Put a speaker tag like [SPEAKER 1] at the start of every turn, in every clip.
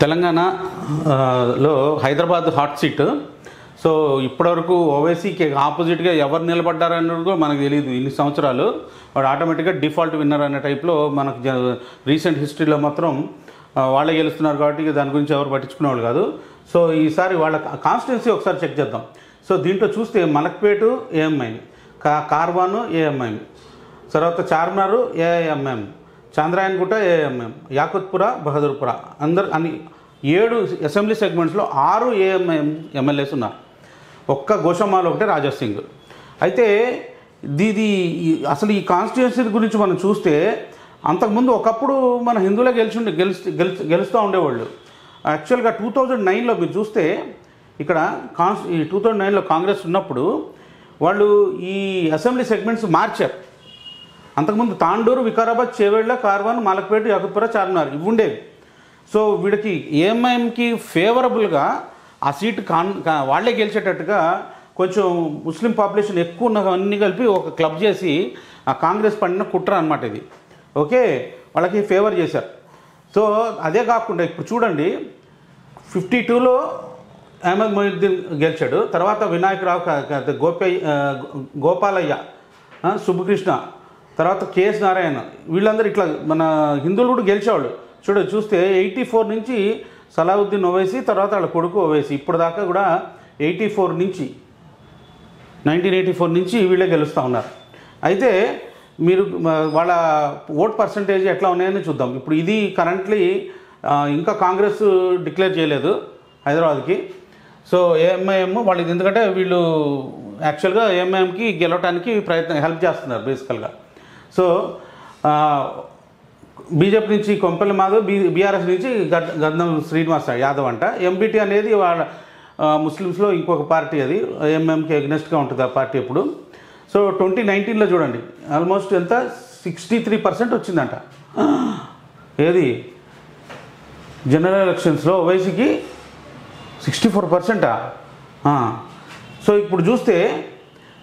[SPEAKER 1] తెలంగాణలో Hyderabad hot seat. So ఇప్పటివరకు ఓవైసీకి ఆపోజిట్గా ఎవరు నిలబడ్డారన్నది కూడా మనకు తెలియదు. ఇన్ని సంవత్సరాలు వాడు ఆటోమేటిక్గా డిఫాల్ట్ విన్నర్ అనే టైప్లో మనకు రీసెంట్ హిస్టరీలో మాత్రం వాళ్ళే గెలుస్తున్నారు కాబట్టి దాని గురించి ఎవరు పట్టించుకునేవాళ్ళు కాదు. సో ఈసారి వాళ్ళ కాన్స్టిట్యున్సీ ఒకసారి చెక్ చేద్దాం. సో దీంట్లో చూస్తే మలక్పేట ఏఎంఐ, కార్వాను ఏఎంఐ, తర్వాత చార్మినార్ ఏఎంఎం, చాంద్రాయన్గుట్ట ఏఎంఎం, యాకుత్పుర, బహదూర్పుర అన్ని 7 అసెంబ్లీ సెగ్మెంట్స్లో 6 ఏఎంఎం ఎమ్మెల్యేస్ ఉన్నారు. ఒక్క గోషమ్మాలో ఒకటే రాజా సింగ్. అయితే ఇది అసలు ఈ కాన్స్టిట్యున్సీ గురించి మనం చూస్తే అంతకుముందు ఒకప్పుడు మన హిందువులే గెలుస్తూ ఉండేవాళ్ళు. యాక్చువల్గా 2009లో మీరు చూస్తే ఇక్కడ ఈ 2009లో కాంగ్రెస్ ఉన్నప్పుడు వాళ్ళు ఈ అసెంబ్లీ సెగ్మెంట్స్ మార్చారు. అంతకుముందు తాండూరు, వికారాబాద్, చేవేళ్ల, కార్వాన్, మలక్పేట, యాకుత్పుర, చార్మినార్ ఇవి ఉండేవి. సో వీడికి ఏఎంఐఎంకి ఫేవరబుల్గా ఆ సీటు వాళ్లే గెలిచేటట్టుగా కొంచెం ముస్లిం పాపులేషన్ ఎక్కువ ఉన్నవన్నీ కలిపి ఒక క్లబ్ చేసి ఆ కాంగ్రెస్ పండిన కుట్ర అనమాట ఇది. ఓకే, వాళ్ళకి ఫేవర్ చేశారు. సో అదే కాకుండా ఇప్పుడు చూడండి 52లో అహ్మద్ మొయినుద్దీన్ గెలిచాడు. తర్వాత వినాయకరావు, గోపాలయ్య, సుబ్బకృష్ణ, తర్వాత కేఎస్ నారాయణ, వీళ్ళందరూ ఇట్లా మన హిందువులు కూడా గెలిచేవాళ్ళు. చూస్తే 84 నుంచి సలావుద్దీన్ ఓవైసీ, తర్వాత వాళ్ళ కొడుకు ఓవైసీ, ఇప్పుడు దాకా కూడా 1984 నుంచి వీళ్ళే గెలుస్తూ ఉన్నారు. అయితే మీరు వాళ్ళ ఓట్ పర్సంటేజ్ ఎట్లా ఉన్నాయని చూద్దాం. ఇప్పుడు ఇది కరెంట్లీ ఇంకా కాంగ్రెస్ డిక్లేర్ చేయలేదు హైదరాబాద్కి. సో ఏఎంఐఎం వాళ్ళకి, ఎందుకంటే వీళ్ళు యాక్చువల్గా ఏఎంఐఎంకి గెలవడానికి హెల్ప్ చేస్తున్నారు బేసికల్గా. సో బీజేపీ నుంచి కొంపెల్లి మాధవ్, బీఆర్ఎస్ నుంచి గద్దం శ్రీనివాస్ యాదవ్ అంట. ఎంబీటీ అనేది వాళ్ళ ముస్లిమ్స్లో ఇంకొక పార్టీ, అది ఎంఎంకి అగ్నెస్ట్గా ఉంటుంది ఆ పార్టీ ఎప్పుడు. సో 2019లో చూడండి ఆల్మోస్ట్ ఎంత 63% వచ్చిందంట. ఏది జనరల్ ఎలక్షన్స్లో ఓవైసీకి 64%. సో ఇప్పుడు చూస్తే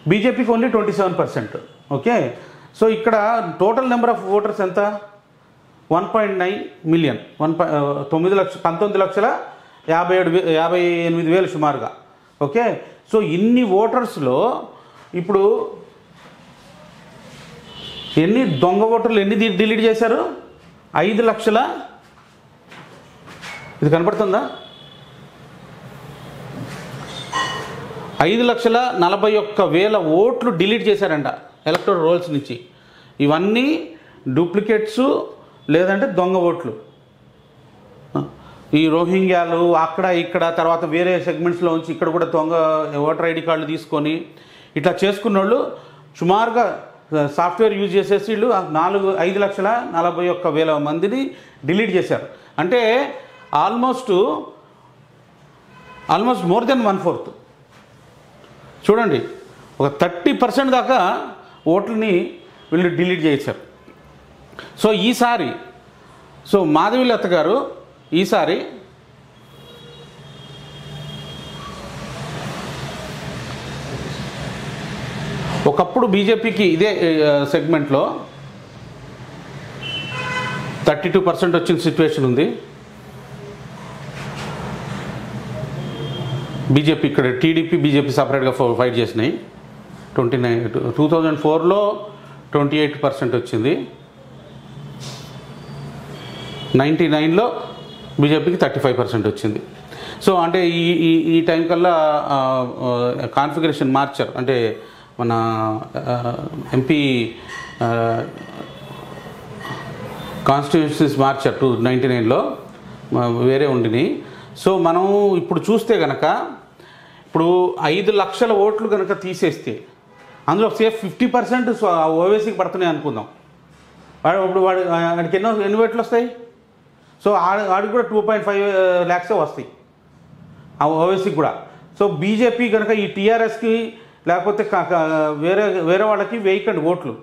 [SPEAKER 1] బీజేపీకి ఓన్లీ 27%. ఓకే, సో ఇక్కడ టోటల్ నెంబర్ ఆఫ్ ఓటర్స్ ఎంత? 1.9 మిలియన్, 19,58,000 సుమారుగా. ఓకే, సో ఇన్ని ఓటర్స్లో ఇప్పుడు ఎన్ని దొంగ ఓటర్లు ఎన్ని డిలీట్ చేశారు? 5 లక్షల, ఇది కనపడుతుందా? 5,41,000 ఓట్లు డిలీట్ చేశారంట ఎలక్టోరల్ రోల్స్ నుంచి. ఇవన్నీ డూప్లికేట్స్ లేదంటే దొంగ ఓట్లు. ఈ రోహింగ్యాలు అక్కడ ఇక్కడ, తర్వాత వేరే సెగ్మెంట్స్లో ఉంచి ఇక్కడ కూడా దొంగ ఓటర్ ఐడి కార్డులు తీసుకొని ఇట్లా చేసుకున్న వాళ్ళు సుమారుగా సాఫ్ట్వేర్ యూజ్ చేసేసి వీళ్ళు 5,41,000 మందిని డిలీట్ చేశారు. అంటే ఆల్మోస్ట్ మోర్ దెన్ 1/4. చూడండి, ఒక 30% దాకా ఓట్లని వీళ్ళు డిలీట్ చేశారు. సో ఈసారి మాధవీలత గారు ఈసారి ఒకప్పుడు బీజేపీకి ఇదే సెగ్మెంట్లో 32% వచ్చిన సిచ్యువేషన్ ఉంది. బీజేపీ ఇక్కడ టీడీపీ, బీజేపీ సపరేట్గా ఫైట్ చేసినాయి. 2004లో 28% వచ్చింది. 99లో బీజేపీకి 35% వచ్చింది. సో అంటే ఈ టైం కల్లా కాన్ఫిగరేషన్ మార్చారు. అంటే మన ఎంపీ కాన్స్టిట్యూన్సీస్ మార్చారు 1999లో, వేరే ఉండినాయి. సో మనం ఇప్పుడు చూస్తే కనుక ఇప్పుడు 5 లక్షల ఓట్లు కనుక తీసేస్తే అందులో సేఫ్ 50% ఓవైసీకి పడుతున్నాయి అనుకుందాం. వాడికి ఎన్ని ఓట్లు వస్తాయి? సో ఆడికి కూడా 2.5 lakhs వస్తాయి ఆ ఓవైసీకి కూడా. సో బీజేపీ కనుక ఈ టీఆర్ఎస్కి లేకపోతే వేరే వాళ్ళకి వేయకండి ఓట్లు.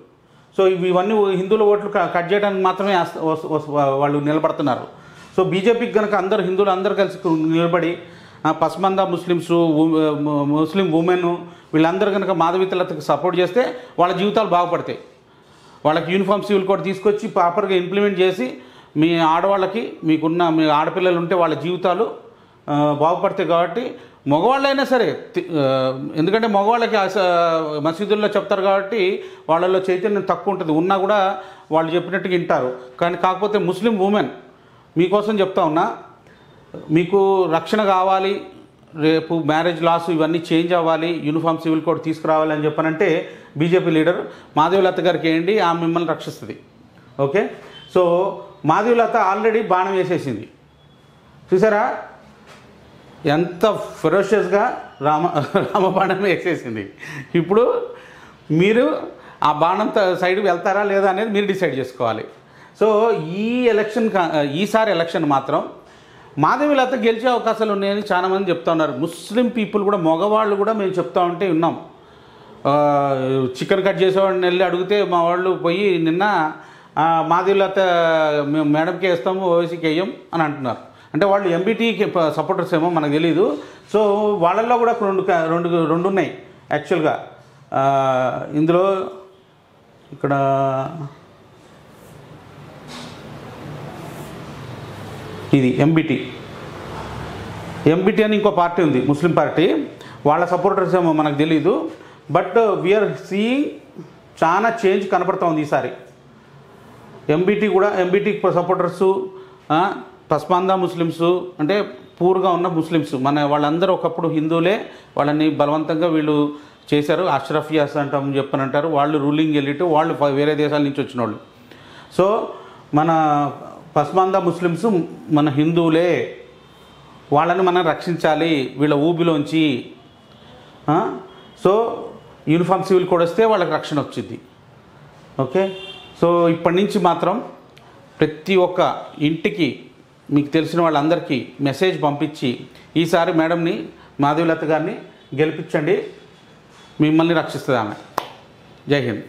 [SPEAKER 1] సో ఇవన్నీ హిందువుల ఓట్లు కట్ చేయడానికి మాత్రమే వాళ్ళు నిలబడుతున్నారు. సో బీజేపీకి కనుక హిందువులు అందరూ కలిసి నిలబడి పస్మంద ముస్లిం ఉమెన్ వీళ్ళందరూ కనుక మాధవీలతకు సపోర్ట్ చేస్తే వాళ్ళ జీవితాలు బాగుపడతాయి. వాళ్ళకి యూనిఫామ్ సివిల్ కోడ్ తీసుకొచ్చి ప్రాపర్గా ఇంప్లిమెంట్ చేసి మీ ఆడవాళ్ళకి మీ ఆడపిల్లలు ఉంటే వాళ్ళ జీవితాలు బాగుపడతాయి. కాబట్టి మగవాళ్ళైనా సరే, ఎందుకంటే మగవాళ్ళకి మసీదుల్లో చెప్తారు కాబట్టి వాళ్ళలో చైతన్యం తక్కువ ఉంటుంది, ఉన్నా కూడా వాళ్ళు చెప్పినట్టుగా వింటారు. కానీ కాకపోతే ముస్లిం ఉమెన్ మీకోసం చెప్తా ఉన్నా, మీకు రక్షణ కావాలి, రేపు మ్యారేజ్ లాస్ ఇవన్నీ చేంజ్ అవ్వాలి, యూనిఫామ్ సివిల్ కోడ్ తీసుకురావాలి అని చెప్పనంటే బీజేపీ లీడర్ మాధవీలత గారికి వేయండి, ఆమె మిమ్మల్ని రక్షిస్తుంది. ఓకే, సో మాధవీలత ఆల్రెడీ బాణం వేసేసింది, చూసారా ఎంత ఫెరోషియస్గా రామబాణం వేసేసింది. ఇప్పుడు మీరు ఆ బాణం సైడ్కి వెళ్తారా లేదా అనేది మీరు డిసైడ్ చేసుకోవాలి. సో ఈసారి ఎలక్షన్ మాత్రం మాధవీలత గెలిచే అవకాశాలు ఉన్నాయని చాలామంది చెప్తా ఉన్నారు. ముస్లిం పీపుల్ కూడా, మగవాళ్ళు కూడా మేము చెప్తా ఉంటే విన్నాం. చికెన్ కట్ చేసేవాడిని వెళ్ళి అడిగితే మా వాళ్ళు పోయి నిన్న మాధవీలత మేము మేడంకే వేస్తాము, ఓవైసీకి వేయం అని అంటున్నారు. అంటే వాళ్ళు ఎంబీటీకి సపోర్టర్స్ ఏమో మనకు తెలీదు. సో వాళ్ళల్లో కూడా రెండు ఉన్నాయి యాక్చువల్గా. ఇందులో ఇక్కడ ఇది ఎంబీటీ అని ఇంకో పార్టీ ఉంది, ముస్లిం పార్టీ, వాళ్ళ సపోర్టర్స్ ఏమో మనకు తెలీదు. బట్ వీఆర్ సీయింగ్ చాలా చేంజ్ కనపడుతూ ఉంది ఈసారి. ఎంబీటీ సపోర్టర్సు, పస్మాందా ముస్లిమ్స్ అంటే పూర్గా ఉన్న ముస్లిమ్స్, వాళ్ళందరూ ఒకప్పుడు హిందువులే, వాళ్ళని బలవంతంగా వీళ్ళు చేశారు. అష్రఫియాస్ అంటాం చెప్పనంటారు, వాళ్ళు రూలింగ్ వెళ్ళిట్టు వాళ్ళు వేరే దేశాల నుంచి వచ్చిన వాళ్ళు. సో మన పస్మాందా ముస్లిమ్స్ మన హిందువులే, వాళ్ళని మనం రక్షించాలి వీళ్ళ ఊబిలోంచి. సో యూనిఫామ్ సివిల్ కోడ్ వస్తే వాళ్ళకి రక్షణ వచ్చింది. ఓకే, సో ఇప్పటి నుంచి మాత్రం ప్రతి ఒక్క ఇంటికి మీకు తెలిసిన వాళ్ళందరికీ మెసేజ్ పంపించి ఈసారి మేడంని, మాధవీలత గారిని గెలిపించండి, మిమ్మల్ని రక్షిస్తుంది ఆమె. జై హింద్.